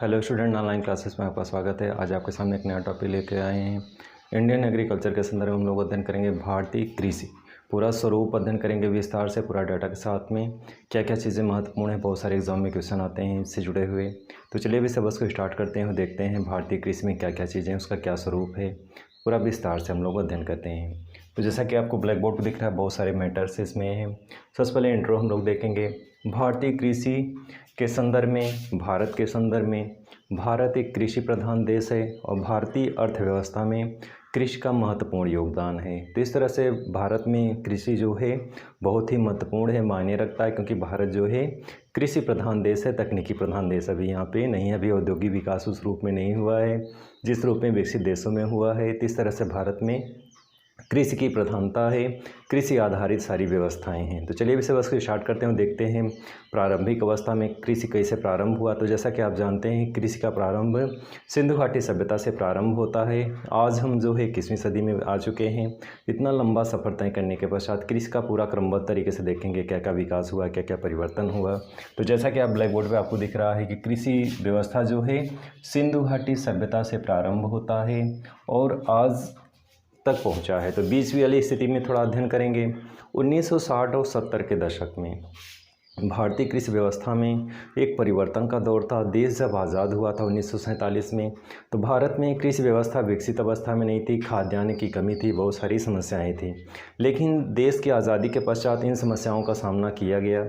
Hello student, online classes में आपका स्वागत है। आज आपके सामने एक नया टॉपिक लेके आए हैं। इंडियन एग्रीकल्चर के संदर्भ में हम लोग अध्ययन करेंगे भारतीय कृषि। पूरा स्वरूप अध्ययन करेंगे विस्तार से, पूरा डाटा के साथ में क्या क्या चीज़ें महत्वपूर्ण है। बहुत सारे एग्जाम में क्वेश्चन आते हैं इससे जुड़े हुए। तो चलिए अभी सिलेबस को स्टार्ट करते हैं और देखते हैं भारतीय कृषि में क्या क्या चीज़ें हैं, उसका क्या स्वरूप है। पूरा विस्तार से हम लोग अध्ययन करते हैं। तो जैसा कि आपको ब्लैक बोर्ड पर दिख रहा है, बहुत सारे मैटर्स इसमें हैं। सबसे पहले इंट्रो हम लोग देखेंगे। भारतीय कृषि के संदर्भ में, भारत के संदर्भ में, भारत एक कृषि प्रधान देश है और भारतीय अर्थव्यवस्था में कृषि का महत्वपूर्ण योगदान है। तो इस तरह से भारत में कृषि जो है बहुत ही महत्वपूर्ण है, मायने रखता है, क्योंकि भारत जो है कृषि प्रधान देश है, तकनीकी प्रधान देश अभी यहाँ पे नहीं है। अभी औद्योगिक विकास उस रूप में नहीं हुआ है जिस रूप में विकसित देशों में हुआ है। तो इस तरह से भारत में कृषि की प्रधानता है, कृषि आधारित सारी व्यवस्थाएं हैं। तो चलिए विषय वस्तु स्टार्ट करते हैं, देखते हैं प्रारंभिक अवस्था में कृषि कैसे प्रारंभ हुआ। तो जैसा कि आप जानते हैं, कृषि का प्रारंभ सिंधु घाटी सभ्यता से प्रारंभ होता है। आज हम जो है 21वीं सदी में आ चुके हैं। इतना लंबा सफ़र तय करने के पश्चात कृषि का पूरा क्रमबद्ध तरीके से देखेंगे क्या क्या विकास हुआ, क्या क्या परिवर्तन हुआ। तो जैसा कि आप ब्लैक बोर्ड पर आपको दिख रहा है कि कृषि व्यवस्था जो है सिंधु घाटी सभ्यता से प्रारंभ होता है और आज तक पहुंचा है। तो बीच वाली स्थिति में थोड़ा अध्ययन करेंगे। 1960 और 70 के दशक में भारतीय कृषि व्यवस्था में एक परिवर्तन का दौर था। देश जब आज़ाद हुआ था 1947 में, तो भारत में कृषि व्यवस्था विकसित अवस्था में नहीं थी। खाद्यान्न की कमी थी, बहुत सारी समस्याएं थी। लेकिन देश की आज़ादी के पश्चात इन समस्याओं का सामना किया गया।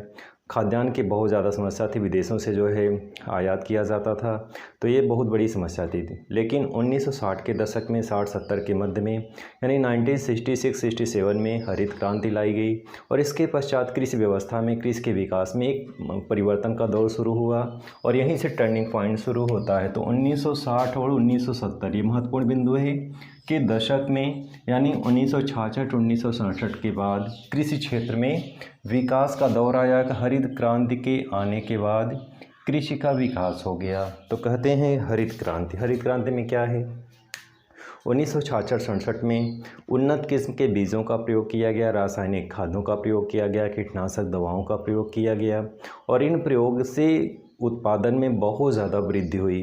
खाद्यान्न की बहुत ज़्यादा समस्या थी, विदेशों से जो है आयात किया जाता था, तो ये बहुत बड़ी समस्या थी। लेकिन 1960 के दशक में, 60-70 के मध्य में, यानी 1966-67 में हरित क्रांति लाई गई और इसके पश्चात कृषि व्यवस्था में, कृषि के विकास में एक परिवर्तन का दौर शुरू हुआ और यहीं से टर्निंग पॉइंट शुरू होता है। तो 1960 और 1970 ये महत्वपूर्ण बिंदु है के दशक में, यानी 1966-1967 के बाद कृषि क्षेत्र में विकास का दौर आया। हरित क्रांति के आने के बाद कृषि का विकास हो गया, तो कहते हैं हरित क्रांति। हरित क्रांति में क्या है? 1966-67 में उन्नत किस्म के बीजों का प्रयोग किया गया, रासायनिक खादों का प्रयोग किया गया, कीटनाशक दवाओं का प्रयोग किया गया और इन प्रयोग से उत्पादन में बहुत ज़्यादा वृद्धि हुई।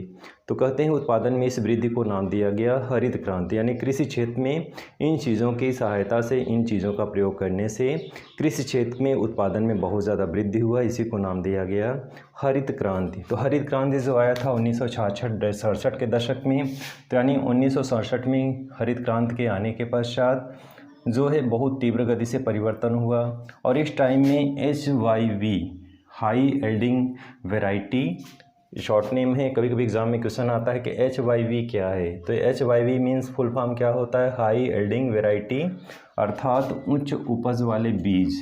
तो कहते हैं उत्पादन में इस वृद्धि को नाम दिया गया हरित क्रांति। यानी कृषि क्षेत्र में इन चीज़ों की सहायता से, इन चीज़ों का प्रयोग करने से कृषि क्षेत्र में उत्पादन में बहुत ज़्यादा वृद्धि हुआ, इसी को नाम दिया गया हरित क्रांति। तो हरित क्रांति जो आया था 1966-67 के दशक में, तो यानी 1967 में हरित क्रांति के आने के पश्चात जो है बहुत तीव्र गति से परिवर्तन हुआ और इस टाइम में HYV high एल्डिंग variety short name है। कभी कभी एग्जाम में क्वेश्चन आता है कि HYV क्या है। तो HYV मीन्स फुल फॉर्म क्या होता है? हाई एल्डिंग वेराइटी, अर्थात उच्च उपज वाले बीज,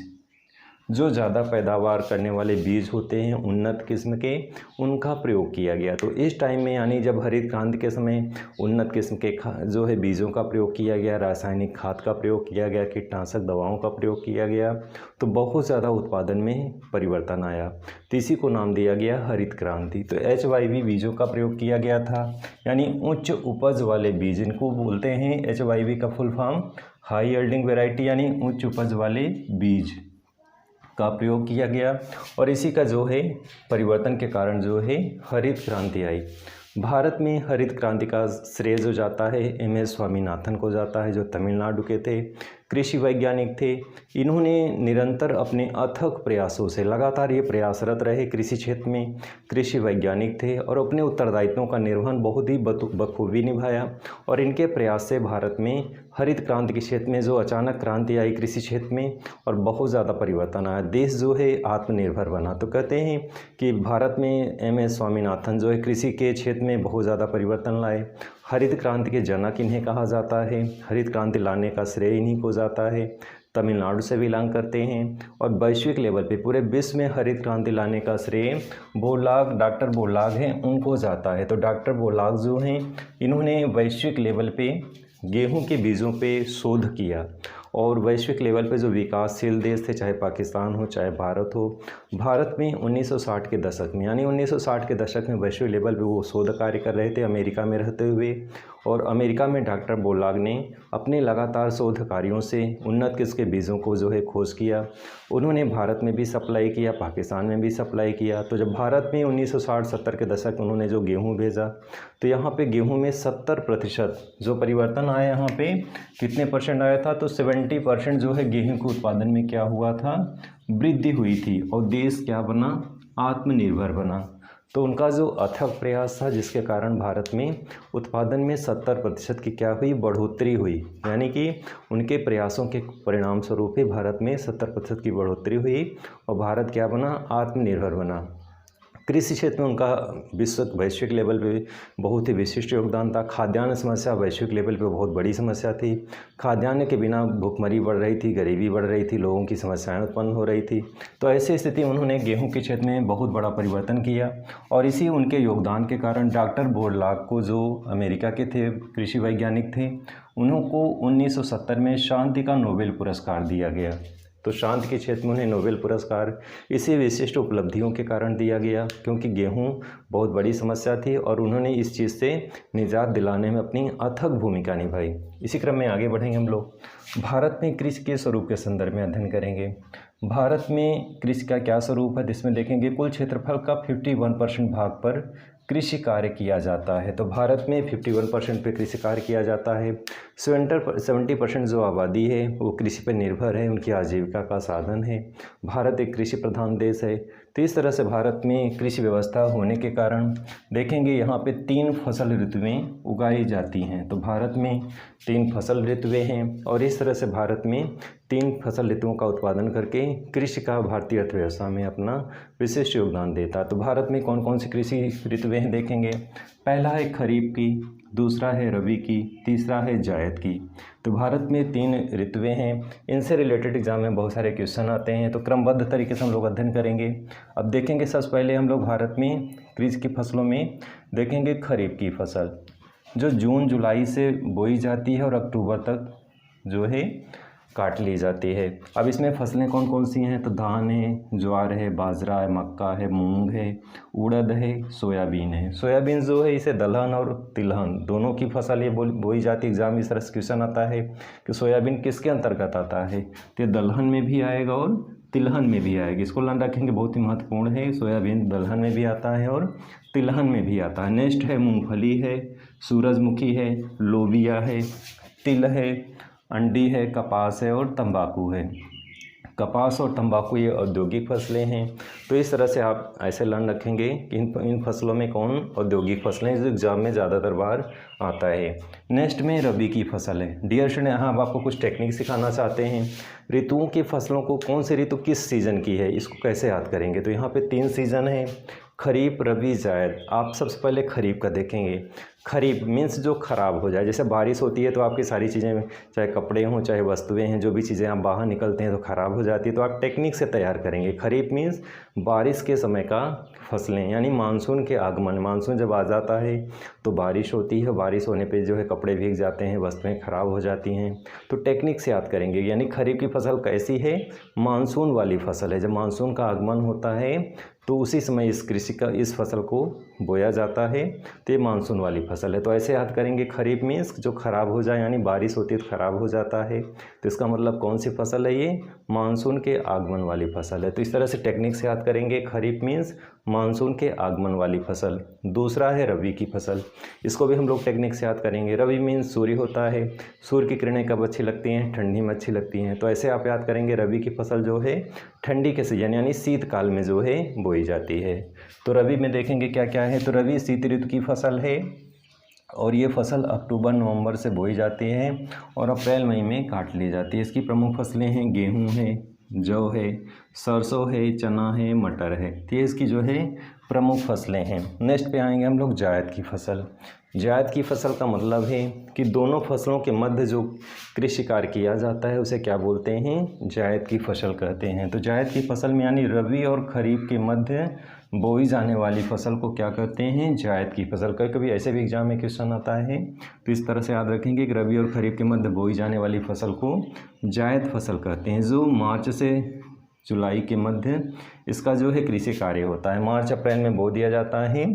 जो ज़्यादा पैदावार करने वाले बीज होते हैं उन्नत किस्म के, उनका प्रयोग किया गया। तो इस टाइम में, यानी जब हरित क्रांति के समय उन्नत किस्म के जो है बीजों का प्रयोग किया गया, रासायनिक खाद का प्रयोग किया गया, कीटनाशक दवाओं का प्रयोग किया गया, तो बहुत ज़्यादा उत्पादन में परिवर्तन आया। तो इसी को नाम दिया गया हरित क्रांति। तो HYV बीजों का प्रयोग किया गया था, यानी उच्च उपज वाले बीज, इनको बोलते हैं HYV का फुल फॉर्म हाई एल्डिंग वेराइटी, यानी उच्च उपज वाले बीज का प्रयोग किया गया और इसी का जो है परिवर्तन के कारण जो है हरित क्रांति आई। भारत में हरित क्रांति का श्रेय जो जाता है MS स्वामीनाथन को जाता है, जो तमिलनाडु के थे, कृषि वैज्ञानिक थे। इन्होंने निरंतर अपने अथक प्रयासों से, लगातार ये प्रयासरत रहे कृषि क्षेत्र में, कृषि वैज्ञानिक थे और अपने उत्तरदायित्वों का निर्वहन बहुत ही बखूबी निभाया और इनके प्रयास से भारत में हरित क्रांति के क्षेत्र में जो अचानक क्रांति आई कृषि क्षेत्र में और बहुत ज़्यादा परिवर्तन आया, देश जो है आत्मनिर्भर बना। तो कहते हैं कि भारत में MS स्वामीनाथन जो है कृषि के क्षेत्र में बहुत ज़्यादा परिवर्तन लाए। हरित क्रांति के जनक इन्हें कहा जाता है। हरित क्रांति लाने का श्रेय इन्हीं को जाता है। तमिलनाडु से बिलोंग करते हैं और वैश्विक लेवल पे पूरे विश्व में हरित क्रांति लाने का श्रेय डॉक्टर बोलाग हैं, उनको जाता है। तो डॉक्टर बोलाग जो हैं, इन्होंने वैश्विक लेवल पे गेहूं के बीजों पे शोध किया और वैश्विक लेवल पे जो विकासशील देश थे, चाहे पाकिस्तान हो चाहे भारत हो, भारत में 1960 के दशक में यानी 1960 के दशक में वैश्विक लेवल पे वो शोध कार्य कर रहे थे अमेरिका में रहते हुए। और अमेरिका में डॉक्टर बोरलॉग ने अपने लगातार शोध कार्यों से उन्नत किस्म के बीजों को जो है खोज किया। उन्होंने भारत में भी सप्लाई किया, पाकिस्तान में भी सप्लाई किया। तो जब भारत में 1960-70 के दशक में उन्होंने जो गेहूँ भेजा, तो यहाँ पे गेहूँ में 70% जो परिवर्तन आया, यहाँ पे कितने परसेंट आया था, तो 70% जो है गेहूँ के उत्पादन में क्या हुआ था, वृद्धि हुई थी और देश क्या बना, आत्मनिर्भर बना। तो उनका जो अथक प्रयास था जिसके कारण भारत में उत्पादन में 70% की क्या हुई, बढ़ोतरी हुई। यानी कि उनके प्रयासों के परिणाम स्वरूप ही भारत में 70% की बढ़ोतरी हुई और भारत क्या बना, आत्मनिर्भर बना। कृषि क्षेत्र में उनका वैश्विक लेवल पे बहुत ही विशिष्ट योगदान था। खाद्यान्न समस्या वैश्विक लेवल पे बहुत बड़ी समस्या थी। खाद्यान्न के बिना भुखमरी बढ़ रही थी, गरीबी बढ़ रही थी, लोगों की समस्याएं उत्पन्न हो रही थी। तो ऐसी स्थिति में उन्होंने गेहूं के क्षेत्र में बहुत बड़ा परिवर्तन किया और इसी उनके योगदान के कारण डॉक्टर बोरलॉग को, जो अमेरिका के थे, कृषि वैज्ञानिक थे, उनको 1970 में शांति का नोबेल पुरस्कार दिया गया। तो शांति के क्षेत्र में उन्हें नोबेल पुरस्कार इसी विशिष्ट उपलब्धियों के कारण दिया गया, क्योंकि गेहूं बहुत बड़ी समस्या थी और उन्होंने इस चीज़ से निजात दिलाने में अपनी अथक भूमिका निभाई। इसी क्रम में आगे बढ़ेंगे हम लोग। भारत में कृषि के स्वरूप के संदर्भ में अध्ययन करेंगे। भारत में कृषि का क्या स्वरूप है, जिसमें देखेंगे कुल क्षेत्रफल का 51% भाग पर कृषि कार्य किया जाता है। तो भारत में 51% पे कृषि कार्य किया जाता है। 70% जो आबादी है वो कृषि पर निर्भर है, उनकी आजीविका का साधन है। भारत एक कृषि प्रधान देश है। तो इस तरह से भारत में कृषि व्यवस्था होने के कारण देखेंगे यहाँ पे 3 फसल ऋतुएं उगाई जाती हैं। तो भारत में 3 फसल ऋतुएं हैं और इस तरह से भारत में 3 फसल ऋतुओं का उत्पादन करके कृषि का भारतीय अर्थव्यवस्था में अपना विशिष्ट योगदान देता। तो भारत में कौन कौन सी कृषि ऋतुएं हैं देखेंगे। पहला है खरीफ की, दूसरा है रबी की, तीसरा है जायद की। तो भारत में 3 ऋतुएं हैं। इनसे रिलेटेड एग्जाम में बहुत सारे क्वेश्चन आते हैं, तो क्रमबद्ध तरीके से हम लोग अध्ययन करेंगे। अब देखेंगे सबसे पहले हम लोग भारत में कृषि की फसलों में देखेंगे खरीफ की फसल, जो जून जुलाई से बोई जाती है और अक्टूबर तक जो है काट ली जाती है। अब इसमें फसलें कौन कौन सी हैं, तो धान है, ज्वार है, बाजरा है, मक्का है, मूंग है, उड़द है, सोयाबीन है। सोयाबीन जो है इसे दलहन और तिलहन दोनों की फसल ये बोई जाती है। एग्जाम इस तरह से क्वेश्चन आता है कि सोयाबीन किसके अंतर्गत आता है, तो दलहन में भी आएगा और तिलहन में भी आएगी। इसको ध्यान रखेंगे, बहुत ही महत्वपूर्ण है। सोयाबीन दलहन में भी आता है और तिलहन में भी आता है। नेक्स्ट है मूँगफली है, सूरजमुखी है, लोबिया है, तिल है, अंडी है, कपास है और तंबाकू है। कपास और तंबाकू ये औद्योगिक फसलें हैं। तो इस तरह से आप ऐसे लर्न रखेंगे कि इन फसलों में कौन औद्योगिक फसलें, जो एग्जाम में ज़्यादातर बार आता है। नेक्स्ट में रबी की फसल है। डियर स्टूडेंट, यहाँ हम आपको कुछ टेक्निक सिखाना चाहते हैं। ऋतुओं की फसलों को कौन सी ऋतु किस सीज़न की है, इसको कैसे याद करेंगे। तो यहाँ पे 3 सीज़न है, खरीफ, रबी, जायद। आप सबसे पहले खरीफ का देखेंगे। खरीफ मीन्स जो ख़राब हो जाए। जैसे बारिश होती है तो आपकी सारी चीज़ें, चाहे कपड़े हों चाहे वस्तुएं हैं, जो भी चीज़ें आप बाहर निकलते हैं तो ख़राब हो जाती है, तो आप टेक्निक से तैयार करेंगे। खरीफ मीन्स बारिश के समय का फसलें, यानी मानसून के आगमन। मानसून जब आ जाता है तो बारिश होती है, बारिश होने पे जो है कपड़े भीग जाते हैं, वस्तुएं ख़राब हो जाती हैं। तो टेक्निक से याद करेंगे। यानी खरीफ की फसल कैसी है, मानसून वाली फसल है। जब मानसून का आगमन होता है तो उसी समय इस फसल को बोया जाता है, तो ये मानसून वाली फसल है। तो ऐसे याद करेंगे, खरीफ मीन्स जो ख़राब हो जाए, यानी बारिश होती है तो ख़राब हो जाता है, तो इसका मतलब कौन सी फसल है, ये मानसून के आगमन वाली फसल है। तो इस तरह से टेक्निक से याद करेंगे, खरीफ मीन्स मानसून के आगमन वाली फसल। दूसरा है रबी की फसल, इसको भी हम लोग टेक्निक से याद करेंगे। रबी मीन्स सूर्य होता है। सूर्य की किरणें कब अच्छी लगती हैं, ठंडी में अच्छी लगती हैं। तो ऐसे आप याद करेंगे, रबी की फसल जो है ठंडी के सीजन यानी शीतकाल में जो है बोई जाती है। तो रबी में देखेंगे क्या क्या है। तो रबी शीत ऋतु की फसल है और ये फसल अक्टूबर नवंबर से बोई जाती है और अप्रैल मई में काट ली जाती है। इसकी प्रमुख फसलें हैं, गेहूं है, जौ है, सरसों है, चना है, मटर है। तो ये इसकी जो है प्रमुख फसलें हैं। नेक्स्ट पे आएंगे हम लोग जायद की फसल। जायद की फसल का मतलब है कि दोनों फसलों के मध्य जो कृषि कार्य किया जाता है उसे क्या बोलते हैं, जायद की फसल कहते हैं। तो जायद की फसल में यानी रबी और खरीफ के मध्य बोई जाने वाली फसल को क्या कहते हैं, जायद की फसल। कभी कभी ऐसे भी एग्जाम में क्वेश्चन आता है, तो इस तरह से याद रखेंगे कि रबी और खरीफ के मध्य बोई जाने वाली फसल को जायद फसल कहते हैं, जो मार्च से जुलाई के मध्य इसका जो है कृषि कार्य होता है। मार्च अप्रैल में बो दिया जाता है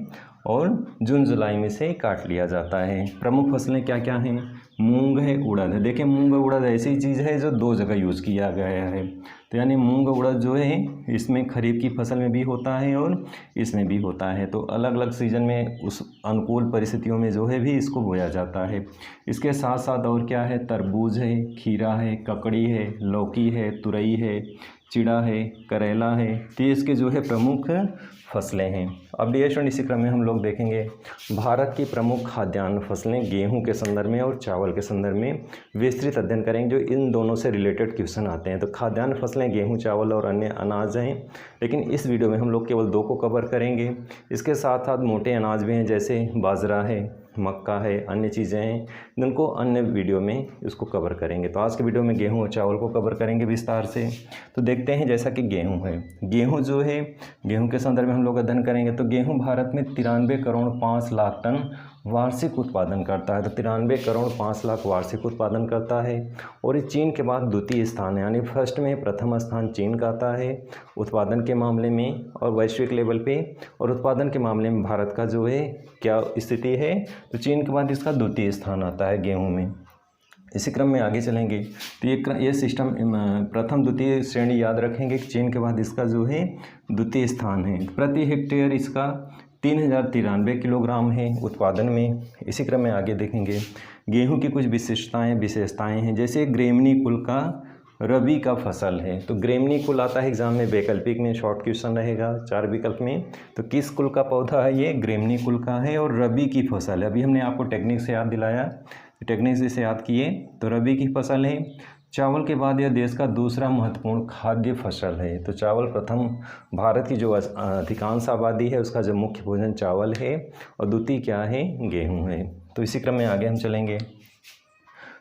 और जून जुलाई में से काट लिया जाता है। प्रमुख फसलें क्या क्या हैं, मूंग है, उड़द है। देखिए मूंग और उड़द ऐसी चीज़ है जो दो जगह यूज़ किया गया है, तो यानी मूंग उड़द जो है इसमें खरीफ की फसल में भी होता है और इसमें भी होता है, तो अलग अलग सीजन में उस अनुकूल परिस्थितियों में जो है भी इसको बोया जाता है। इसके साथ साथ और क्या है, तरबूज है, खीरा है, ककड़ी है, लौकी है, तुरई है, चिड़ा है, करेला है, तो इसके जो है प्रमुख फसलें हैं। अब डियर स्टूडेंट, इसी क्रम में हम लोग देखेंगे भारत की प्रमुख खाद्यान्न फसलें गेहूं के संदर्भ में और चावल के संदर्भ में विस्तृत अध्ययन करेंगे, जो इन दोनों से रिलेटेड क्वेश्चन आते हैं। तो खाद्यान्न फसलें गेहूं, चावल और अन्य अनाज हैं, लेकिन इस वीडियो में हम लोग केवल दो को कवर करेंगे। इसके साथ साथ मोटे अनाज भी हैं, जैसे बाजरा है, मक्का है, अन्य चीज़ें हैं, जिनको अन्य वीडियो में इसको कवर करेंगे। तो आज के वीडियो में गेहूं और चावल को कवर करेंगे विस्तार से। तो देखते हैं, जैसा कि गेहूं है, गेहूं जो है गेहूं के संदर्भ में हम लोग अध्ययन करेंगे। तो गेहूं भारत में 93 करोड़ 5 लाख टन वार्षिक उत्पादन करता है। तो 93 करोड़ 5 लाख वार्षिक उत्पादन करता है, और ये चीन के बाद द्वितीय स्थान है, यानी फर्स्ट में प्रथम स्थान चीन का आता है उत्पादन के मामले में और वैश्विक लेवल पे, और उत्पादन के मामले में भारत का जो है क्या स्थिति है, तो चीन के बाद इसका द्वितीय स्थान आता है गेहूं में। इसी क्रम में आगे चलेंगे तो ये सिस्टम प्रथम द्वितीय श्रेणी याद रखेंगे, चीन के बाद इसका जो है द्वितीय स्थान है। प्रति हेक्टेयर इसका 3093 किलोग्राम है उत्पादन में। इसी क्रम में आगे देखेंगे गेहूं की कुछ विशेषताएं हैं, जैसे ग्रेमनी कुल का रबी का फसल है। तो ग्रेमनी कुल आता है एग्जाम में, वैकल्पिक में शॉर्ट क्वेश्चन रहेगा 4 विकल्प में। तो किस कुल का पौधा है, ये ग्रेमनी कुल का है और रबी की फसल है। अभी हमने आपको टेक्निक से याद दिलाया, टेक्निक से याद किए, तो रबी की फसल है। चावल के बाद यह देश का दूसरा महत्वपूर्ण खाद्य फसल है। तो चावल प्रथम, भारत की जो अधिकांश आबादी है उसका जो मुख्य भोजन चावल है, और द्वितीय क्या है, गेहूं है। तो इसी क्रम में आगे हम चलेंगे।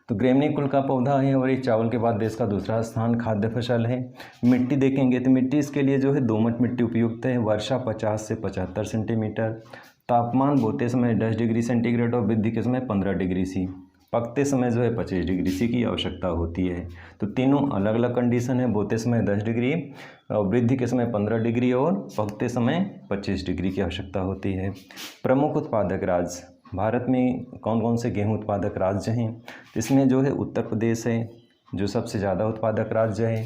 तो ग्रेमनी कुल का पौधा है और ये चावल के बाद देश का दूसरा स्थान खाद्य फसल है। मिट्टी देखेंगे तो मिट्टी इसके लिए जो है दोमट मिट्टी उपयुक्त है। वर्षा 50 से 75 सेंटीमीटर। तापमान बोते समय 10 डिग्री सेंटीग्रेड और वृद्धि के समय 15 डिग्री सी। पकते समय जो है 25 डिग्री सी की आवश्यकता होती है। तो तीनों अलग अलग कंडीशन है, बोते समय 10 डिग्री और वृद्धि के समय 15 डिग्री और पकते समय 25 डिग्री की आवश्यकता होती है। प्रमुख उत्पादक राज्य भारत में कौन कौन से गेहूं उत्पादक राज्य हैं, इसमें जो है उत्तर प्रदेश है जो सबसे ज़्यादा उत्पादक राज्य है,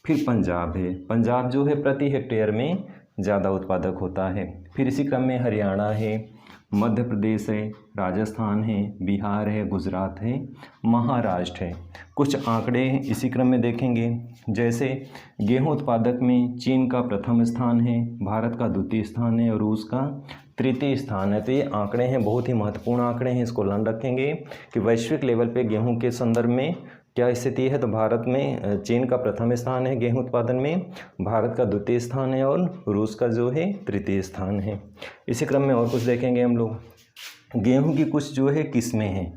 फिर पंजाब है, पंजाब जो है प्रति हेक्टेयर में ज़्यादा उत्पादक होता है, फिर इसी क्रम में हरियाणा है, मध्य प्रदेश है, राजस्थान है, बिहार है, गुजरात है, महाराष्ट्र है। कुछ आंकड़े इसी क्रम में देखेंगे, जैसे गेहूं उत्पादक में चीन का प्रथम स्थान है, भारत का द्वितीय स्थान है और रूस का तृतीय स्थान है। तो ये आंकड़े हैं, बहुत ही महत्वपूर्ण आंकड़े हैं, इसको ध्यान रखेंगे कि वैश्विक लेवल पे गेहूं के संदर्भ में क्या स्थिति है। तो भारत में चीन का प्रथम स्थान है गेहूं उत्पादन में, भारत का द्वितीय स्थान है और रूस का जो है तृतीय स्थान है। इसी क्रम में और कुछ देखेंगे हम लोग। गेहूं की कुछ जो है किस्में हैं,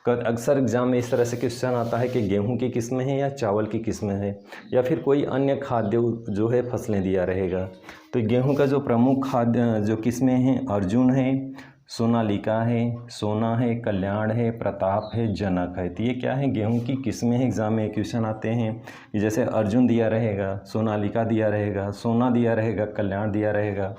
अक्सर एग्जाम में इस तरह से क्वेश्चन आता है कि गेहूं की किस्में हैं या चावल की किस्में हैं या फिर कोई अन्य खाद्य जो है फसलें दिया रहेगा। तो गेहूं का जो प्रमुख खाद्य जो किस्में हैं, अर्जुन है, सोनालिका है, सोना है, कल्याण है, प्रताप है, जनक है। तो ये क्या है, गेहूं की किस्में हैं। एग्जाम में क्वेश्चन आते हैं कि जैसे अर्जुन दिया रहेगा, सोनालिका दिया रहेगा, सोना दिया रहेगा, कल्याण दिया रहेगा,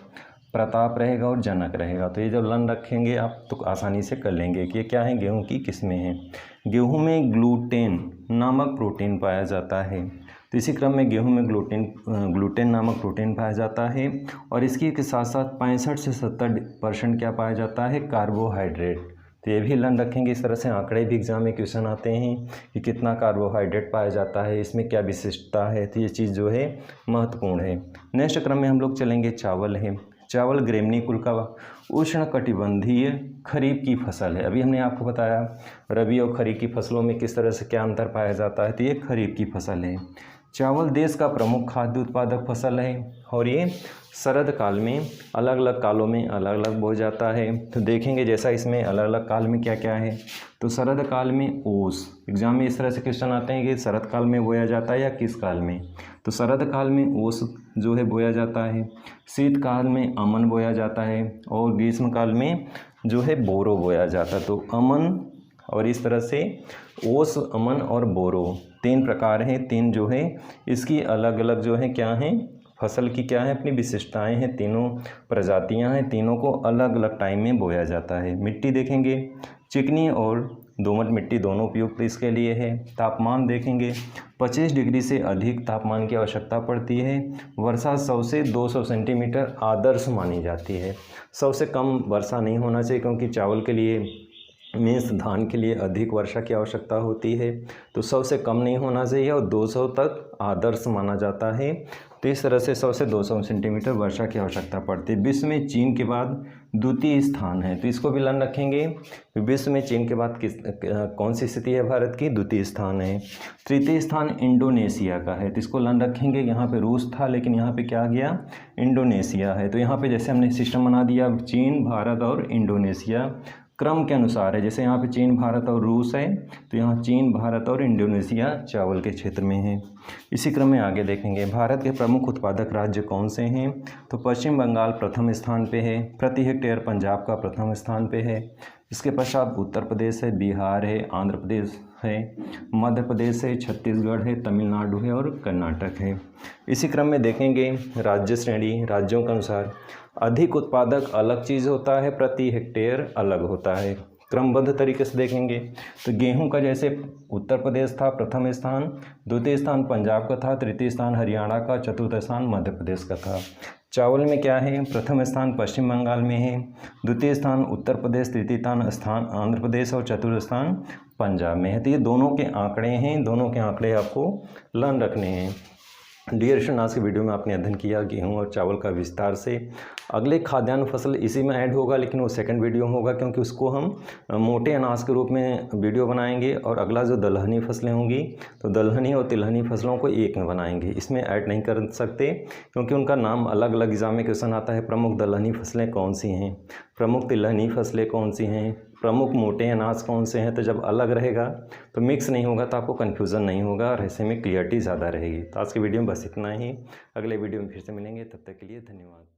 प्रताप रहेगा और जनक रहेगा। तो ये जब लन रखेंगे आप तो आसानी से कर लेंगे कि ये क्या है, गेहूं की किस्में हैं। गेहूं में ग्लूटेन नामक प्रोटीन पाया जाता है। तो इसी क्रम में गेहूं में ग्लूटेन नामक प्रोटीन पाया जाता है और इसकी के साथ साथ 65 से 70% क्या पाया जाता है, कार्बोहाइड्रेट। तो ये भी लन रखेंगे, इस तरह से आंकड़े भी एग्जाम में क्वेश्चन आते हैं कि कितना कार्बोहाइड्रेट पाया जाता है, इसमें क्या विशिष्टता है। तो ये चीज़ जो है महत्वपूर्ण है। नेक्स्ट क्रम में हम लोग चलेंगे, चावल है। चावल ग्रेमनी कुल का उष्णकटिबंधीय खरीफ की फसल है। अभी हमने आपको बताया रबी और खरीफ की फसलों में किस तरह से क्या अंतर पाया जाता है, तो ये खरीफ की फसल है। चावल देश का प्रमुख खाद्य उत्पादक फसल है और ये शरद काल में अलग अलग कालों में अलग अलग बोया जाता है। तो देखेंगे जैसा इसमें अलग अलग काल में क्या क्या है। तो शरद काल में ओस, एग्जाम में इस तरह से क्वेश्चन आते हैं कि शरद काल में बोया जाता है या किस काल में। तो शरद काल में ओस जो है बोया जाता है, शीतकाल में अमन बोया जाता है और ग्रीष्म काल में जो है बोरो बोया जाता है। तो अमन और इस तरह से ओस, अमन और बोरो 3 प्रकार हैं, 3 जो है इसकी अलग अलग जो है क्या हैं, फसल की क्या है अपनी विशेषताएं हैं, तीनों प्रजातियां हैं, तीनों को अलग अलग टाइम में बोया जाता है। मिट्टी देखेंगे, चिकनी और दोमट मिट्टी दोनों उपयुक्त इसके लिए है। तापमान देखेंगे, 25 डिग्री से अधिक तापमान की आवश्यकता पड़ती है। वर्षा 100 से 200 सेंटीमीटर आदर्श मानी जाती है। 100 से कम वर्षा नहीं होना चाहिए, क्योंकि चावल के लिए मीन्स धान के लिए अधिक वर्षा की आवश्यकता होती है। तो 100 से कम नहीं होना चाहिए और 200 तक आदर्श माना जाता है। तो इस तरह से 100 से 200 सेंटीमीटर वर्षा की आवश्यकता पड़ती है। विश्व में चीन के बाद द्वितीय स्थान है, तो इसको भी ध्यान रखेंगे। विश्व में चीन के बाद कौन सी स्थिति है भारत की, द्वितीय स्थान है। तृतीय स्थान इंडोनेशिया का है, तो इसको ध्यान रखेंगे। यहाँ पे रूस था लेकिन यहाँ पे क्या आ गया, इंडोनेशिया है। तो यहाँ पे जैसे हमने सिस्टम बना दिया, चीन, भारत और इंडोनेशिया क्रम के अनुसार है। जैसे यहाँ पे चीन, भारत और रूस है, तो यहाँ चीन, भारत और इंडोनेशिया चावल के क्षेत्र में है। इसी क्रम में आगे देखेंगे भारत के प्रमुख उत्पादक राज्य कौन से हैं। तो पश्चिम बंगाल प्रथम स्थान पे है, प्रति हेक्टेयर पंजाब का प्रथम स्थान पे है। इसके पश्चात उत्तर प्रदेश है, बिहार है, आंध्र प्रदेश है, मध्य प्रदेश है, छत्तीसगढ़ है, तमिलनाडु है और कर्नाटक है। इसी क्रम में देखेंगे राज्य श्रेणी, राज्यों के अनुसार अधिक उत्पादक अलग चीज़ होता है, प्रति हेक्टेयर अलग होता है। क्रमबद्ध तरीके से देखेंगे तो गेहूं का जैसे उत्तर प्रदेश था प्रथम स्थान, द्वितीय स्थान पंजाब का था, तृतीय स्थान हरियाणा का, चतुर्थ स्थान मध्य प्रदेश का था। चावल में क्या है, प्रथम स्थान पश्चिम बंगाल में है, द्वितीय स्थान उत्तर प्रदेश, तृतीय स्थान आंध्र प्रदेश और चतुर्थ स्थान पंजाब में है। तो ये दोनों के आंकड़े हैं, दोनों के आंकड़े आपको लर्न रखने हैं। डियर स्टूडेंट, आज के वीडियो में आपने अध्ययन किया गेहूं और चावल का विस्तार से। अगले खाद्यान्न फसल इसी में ऐड होगा, लेकिन वो सेकंड वीडियो होगा, क्योंकि उसको हम मोटे अनाज के रूप में वीडियो बनाएंगे। और अगला जो दलहनी फसलें होंगी तो दलहनी और तिलहनी फसलों को एक में बनाएंगे, इसमें ऐड नहीं कर सकते, क्योंकि उनका नाम अलग अलग एग्जाम में क्वेश्चन आता है। प्रमुख दलहनी फसलें कौन सी हैं, प्रमुख तिलहनी फसलें कौन सी हैं, प्रमुख मोटे अनाज कौन से हैं। तो जब अलग रहेगा तो मिक्स नहीं होगा, तो आपको कन्फ्यूज़न नहीं होगा और ऐसे में क्लियरिटी ज़्यादा रहेगी। तो आज की वीडियो में बस इतना ही। अगले वीडियो में फिर से मिलेंगे, तब तक के लिए धन्यवाद।